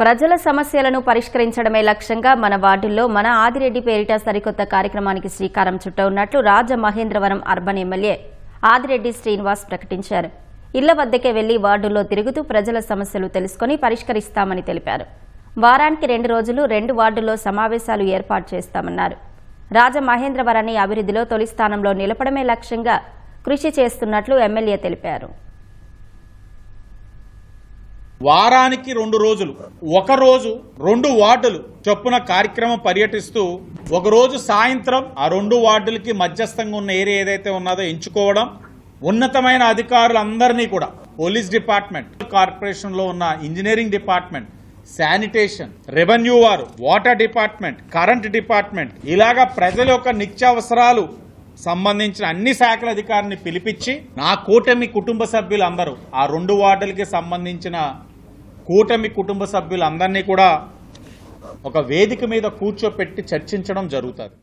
ప్రజల సమస్యలను పరిష్కరించడమే లక్ష్యంగా మన వార్డుల్లో మన ఆదిరెడ్డి పేరిట సరికొత్త కార్యక్రమానికి శ్రీకారం చుట్టనున్నట్లు రాజమహేంద్రవరం అర్బన్ ఎమ్మెల్యే ఆదిరెడ్డి శ్రీనివాస్ ప్రకటించారు. ఇళ్ల వద్దకే వెళ్లి వార్డుల్లో తిరుగుతూ ప్రజల సమస్యలు తెలుసుకుని పరిష్కరిస్తామని తెలిపారు. వారానికి 2 రోజులు 2 వార్డుల్లో సమావేశాలు ఏర్పాటు చేస్తామన్నారు. రాజమహేంద్రవరాన్ని అభివృద్ధిలో తొలి స్థానంలో నిలపడమే లక్ష్యంగా కృషి చేస్తున్నట్లు ఎమ్మెల్యే తెలిపారు. వారానికి 2 రోజులు, ఒక రోజు 2 వార్డులు చొప్పున కార్యక్రమం పర్యటిస్తూ ఒక రోజు సాయంత్రం ఆ 2 వార్డులకి మధ్యస్థంగా ఉన్న ఏరియా ఏదైతే ఉన్నదో ఎంచుకోవడం, ఉన్నతమైన అధికారులందరినీ కూడా పోలీస్ డిపార్ట్మెంట్, కార్పొరేషన్ లో ఉన్న ఇంజనీరింగ్ డిపార్ట్మెంట్, శానిటేషన్, రెవెన్యూ వారు, వాటర్ డిపార్ట్మెంట్, కరెంట్ డిపార్ట్మెంట్, ఇలాగా ప్రజల యొక్క నిత్యావసరాలు సంబంధించిన అన్ని శాఖల అధికారిని పిలిపించి నా కూటమి కుటుంబ సభ్యులందరూ ఆ 2 వార్డులకి సంబంధించిన కూటమి కుటుంబ సభ్యులందరినీ కూడా ఒక వేదిక మీద కూర్చోపెట్టి చర్చించడం జరుగుతుంది.